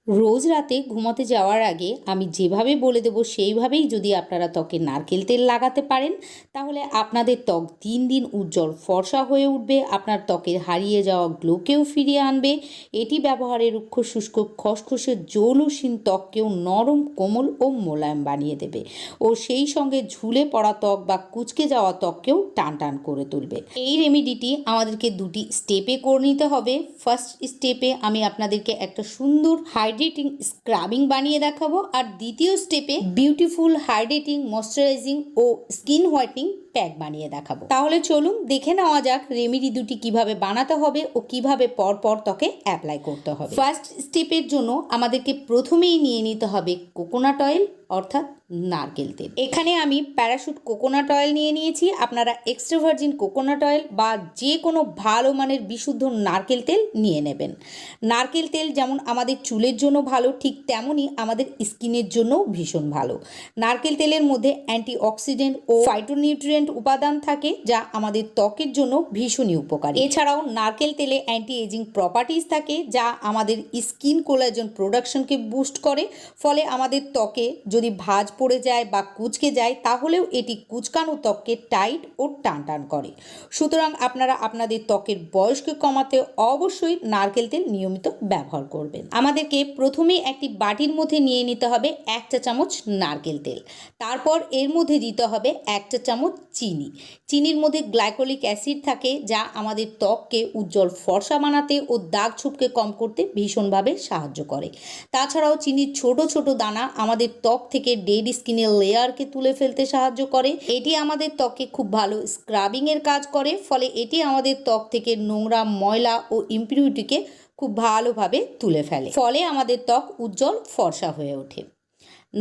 রোজ রাতে ঘুমাতে যাওয়ার আগে আমি যেভাবে বলে দেবো সেইভাবেই যদি আপনারা ত্বকে নারকেল তেল লাগাতে পারেন, তাহলে আপনাদের ত্বক দিন দিন উজ্জ্বল ফর্সা হয়ে উঠবে। আপনার ত্বকের হারিয়ে যাওয়া গ্লোকেও ফিরিয়ে আনবে। এটি ব্যবহারে রুক্ষ শুষ্ক খসখসে জৌলুসীন ত্বককেও নরম কোমল ও মোলায়েম বানিয়ে দেবে ও সেই সঙ্গে ঝুলে পড়া ত্বক বা কুঁচকে যাওয়া ত্বককেও টান টান করে তুলবে। এই রেমেডিটি আমাদেরকে দুটি স্টেপে করে নিতে হবে। ফার্স্ট স্টেপে আমি আপনাদেরকে একটা সুন্দর হাইড্রেটিং স্ক্রাবিং বানিয়ে দেখাবো, আর দ্বিতীয় স্টেপে বিউটিফুল হাইড্রেটিং ময়শ্চারাইজিং ও স্কিন হোয়াইটনিং প্যাক বানিয়ে দেখাবো। তাহলে চলুন দেখে নেওয়া যাক রেমেডি দুটি কিভাবে বানাতে হবে ও কিভাবে পরপর ত্বকে অ্যাপ্লাই করতে হবে। ফার্স্ট স্টেপের জন্য আমাদেরকে প্রথমেই নিয়ে নিতে হবে কোকোনাট অয়েল অর্থাৎ নারকেল তেল। এখানে আমি প্যারাশুট কোকোনাট অয়েল নিয়ে নিয়েছি। আপনারা এক্সট্রা ভার্জিন কোকোনাট অয়েল বা যে কোনো ভালো মানের বিশুদ্ধ নারকেল তেল নিয়ে নেবেন। নারকেল তেল যেমন আমাদের চুলের জন্য ভালো, ঠিক তেমনই আমাদের স্কিনের জন্যও ভীষণ ভালো। নারকেল তেলের মধ্যে অ্যান্টিঅক্সিডেন্ট ও ফাইটোনিউট্রিয়েন্ট উপাদান থাকে, যা আমাদের ত্বকের জন্য ভীষণই উপকারী। এছাড়াও নারকেল তেলে অ্যান্টি এজিং প্রপার্টিজ থাকে, যা আমাদের স্কিন কোলাজেন প্রোডাকশনকে বুস্ট করে। ফলে আমাদের ত্বকে যদি ভাঁজ পড়ে যায় বা কুঁচকে যায়, তাহলেও এটি কুঁচকানো ত্বককে টাইট ও টান টান করে। সুতরাং আপনারা আপনাদের ত্বকের বয়সকে কমাতে অবশ্যই নারকেল তেল নিয়মিত ব্যবহার করবেন। আমাদেরকে প্রথমেই একটি বাটির মধ্যে নিয়ে নিতে হবে 1 চা চামচ নারকেল তেল। তারপর এর মধ্যে দিতে হবে 1 চা চামচ চিনি। চিনির মধ্যে গ্লাইকোলিক অ্যাসিড থাকে, যা আমাদের ত্বককে উজ্জ্বল ফর্সা বানাতে ও দাগ ছোপকে কম করতে ভীষণভাবে সাহায্য করে। তাছাড়াও চিনির ছোট ছোট দানা আমাদের ত্বক থেকে ডেড স্কিনের লেয়ারকে তুলে ফেলতে সাহায্য করে। এটি আমাদের ত্বকে খুব ভালো স্ক্রাবিংয়ের কাজ করে। ফলে এটি আমাদের ত্বক থেকে নোংরা, ময়লা ও ইমপিউরিটিকে খুব ভালোভাবে তুলে ফেলে। ফলে আমাদের ত্বক উজ্জ্বল ফর্সা হয়ে ওঠে।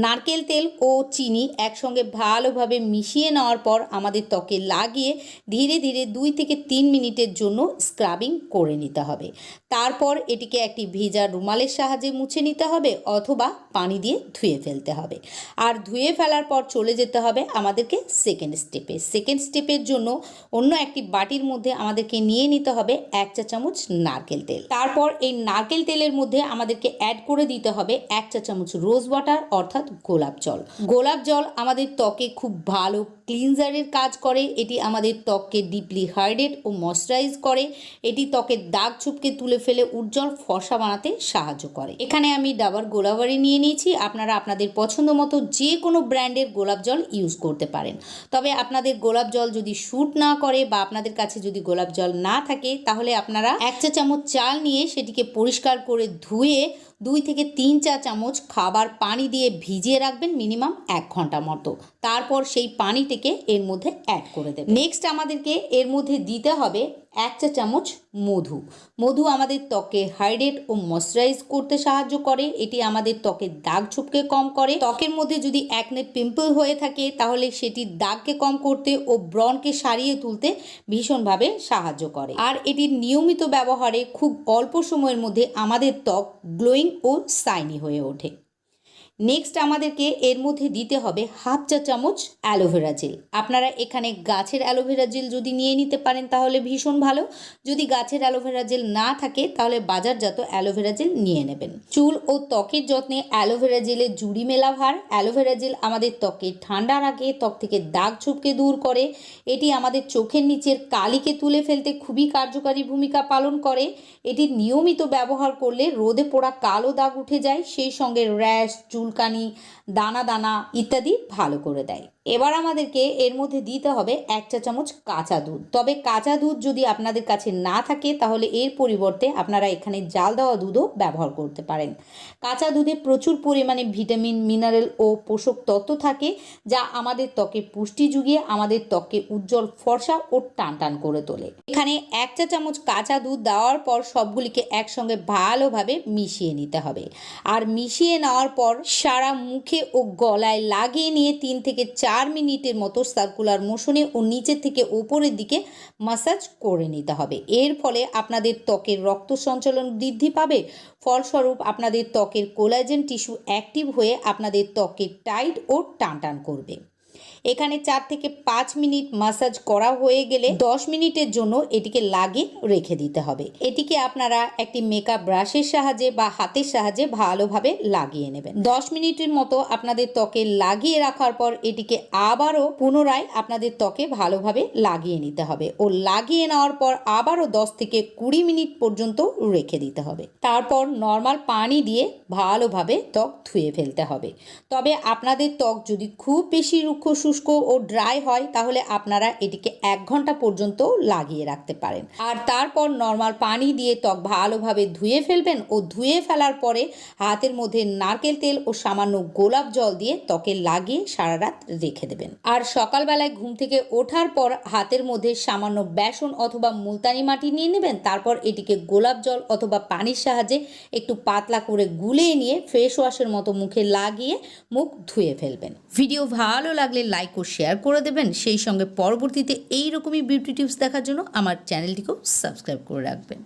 নারকেল তেল ও চিনি একসঙ্গে ভালোভাবে মিশিয়ে নেওয়ার পর আমাদের ত্বকে লাগিয়ে ধীরে ধীরে 2 থেকে 3 মিনিটের জন্য স্ক্রাবিং করে নিতে হবে। তারপর এটিকে একটি ভেজা রুমালের সাহায্যে মুছে নিতে হবে অথবা পানি দিয়ে ধুয়ে ফেলতে হবে। আর ধুয়ে ফেলার পর চলে যেতে হবে আমাদেরকে সেকেন্ড স্টেপে। সেকেন্ড স্টেপের জন্য অন্য একটি বাটির মধ্যে আমাদেরকে নিয়ে নিতে হবে 1 চা চামচ নারকেল তেল। তারপর এই নারকেল তেলের মধ্যে আমাদেরকে অ্যাড করে দিতে হবে 1 চা চামচ রোজ ওয়াটার অর্থাৎ গোলাপ জল। গোলাপ জল আমাদের ত্বকে খুব ভালো ক্লিনজারের কাজ করে। এটি আমাদের ত্বককে ডিপলি হাইড্রেট ও ময়শ্চারাইজ করে। এটি ত্বকের দাগ ছোপকে তুলে ফেলে উজ্জ্বল ফর্সা বানাতে সাহায্য করে। এখানে আমি ডাবার গোলাবারি নিয়ে নিয়েছি। আপনারা আপনাদের পছন্দ মতো যে কোনো ব্র্যান্ডের গোলাপ জল ইউজ করতে পারেন। তবে আপনাদের গোলাপ জল যদি শ্যুট না করে বা আপনাদের কাছে যদি গোলাপ জল না থাকে, তাহলে আপনারা 1 চা চামচ চাল নিয়ে সেটিকে পরিষ্কার করে ধুয়ে 2 থেকে 3 চা চামচ খাবার পানি দিয়ে ভিজিয়ে রাখবেন মিনিমাম 1 ঘন্টা মতো। তারপর সেই পানিটিকে এর মধ্যে অ্যাড করে দেবেন। নেক্সট আমাদেরকে এর মধ্যে দিতে হবে 1 চা চামচ মধু। মধু আমাদের ত্বকে হাইড্রেট ও ময়শ্চারাইজ করতে সাহায্য করে। এটি আমাদের ত্বকের দাগ ছোপকে কম করে। ত্বকের মধ্যে যদি একনে পিম্পল হয়ে থাকে, তাহলে সেটির দাগকে কম করতে ও ব্রণকে সারিয়ে তুলতে ভীষণভাবে সাহায্য করে। আর এটির নিয়মিত ব্যবহারে খুব অল্প সময়ের মধ্যে আমাদের ত্বক গ্লোয়িং ও শাইনি হয়ে ওঠে। নেক্সট আমাদেরকে এর মধ্যে দিতে হবে 1/2 চা চামচ অ্যালোভেরা জেল। আপনারা এখানে গাছের অ্যালোভেরা জেল যদি নিয়ে নিতে পারেন তাহলে ভীষণ ভালো। যদি গাছের অ্যালোভেরা জেল না থাকে, তাহলে বাজারজাত অ্যালোভেরা জেল নিয়ে নেবেন। চুল ও ত্বকের যত্নে অ্যালোভেরা জেলের জুড়ি মেলা ভার। অ্যালোভেরা জেল আমাদের ত্বকে ঠান্ডা রাখে, ত্বক থেকে দাগ ছোপকে দূর করে। এটি আমাদের চোখের নিচের কালিকে তুলে ফেলতে খুবই কার্যকারী ভূমিকা পালন করে। এটি নিয়মিত ব্যবহার করলে রোদে পোড়া কালো দাগ উঠে যায়, সেই সঙ্গে র্যাশ, চুলকানি, দানা দানা ইত্যাদি ভালো করে দেয়। এবার আমাদেরকে এর মধ্যে দিতে হবে 1 চা চামচ কাঁচা দুধ। তবে কাঁচা দুধ যদি আপনাদের কাছে না থাকে, তাহলে এর পরিবর্তে আপনারা এখানে জাল দেওয়া দুধও ব্যবহার করতে পারেন। কাঁচা দুধে প্রচুর পরিমাণে ভিটামিন, মিনারেল ও পোষক তত্ত্ব থাকে, যা আমাদের ত্বকে পুষ্টি যুগিয়ে আমাদের ত্বককে উজ্জ্বল ফর্সা ও টান টান করে তোলে। এখানে 1 চা চামচ কাঁচা দুধ দেওয়ার পর সবগুলিকে একসঙ্গে ভালোভাবে মিশিয়ে নিতে হবে। আর মিশিয়ে নেওয়ার পর সারা মুখে ও গলায় লাগিয়ে নিয়ে 3 থেকে 4 মিনিটের মতো সার্কুলার মোশনে ও নিচের থেকে উপরের দিকে মাসাজ করে নিতে হবে। এর ফলে আপনাদের ত্বকের রক্ত সঞ্চালন বৃদ্ধি পাবে। ফলস্বরূপ আপনাদের ত্বকের কোলাজেন টিস্যু অ্যাক্টিভ হয়ে আপনাদের ত্বককে টাইট ও টান টান করবে। এখানে 4 থেকে 5 মিনিট মাসাজ করা হয়ে গেলে 10 মিনিটের জন্য এটিকে লাগিয়ে রেখে দিতে হবে। এটিকে আপনারা একটি মেকআপ ব্রাশের সাহায্যে বা হাতের সাহায্যে ভালোভাবে লাগিয়ে নেবেন। 10 মিনিটের মতো আপনাদের ত্বকে লাগিয়ে রাখার পর এটিকে আবারও পুনরায় আপনাদের ত্বকে ভালোভাবে লাগিয়ে নিতে হবে ও লাগিয়ে নেওয়ার পর আবারও 10 থেকে 20 মিনিট পর্যন্ত রেখে দিতে হবে। তারপর নর্মাল পানি দিয়ে ভালোভাবে ত্বক ধুয়ে ফেলতে হবে। তবে আপনাদের ত্বক যদি খুব বেশি রুক্ষ শুষ্ক ও ড্রাই হয় তাহলে আপনারা এটিকে 1 ঘন্টা পর্যন্ত লাগিয়ে রাখতে পারেন। আর তারপর নর্মাল পানি দিয়ে ত্বক ভালোভাবে ধুয়ে ফেলবেন ও ধুয়ে ফেলার পরে হাতের মধ্যে নারকেল তেল ও সামান্য গোলাপ জল দিয়ে ত্বকে লাগিয়ে সারা রাত রেখে দেবেন। আর সকালবেলায় ঘুম থেকে ওঠার পর হাতের মধ্যে সামান্য বেসন অথবা মুলতানি মাটি নিয়ে নেবেন। তারপর এটিকে গোলাপ জল অথবা পানির সাহায্যে একটু পাতলা করে গুলিয়ে নিয়ে ফেস ওয়াশের মতো মুখে লাগিয়ে মুখ ধুয়ে ফেলবেন। ভিডিও ভালো লাগলে লাইক ও শেয়ার করে দেবেন। সেই সঙ্গে পরবর্তীতে এইরকমই বিউটি টিপস দেখার জন্য আমার চ্যানেলটিকেও সাবস্ক্রাইব করে রাখবেন।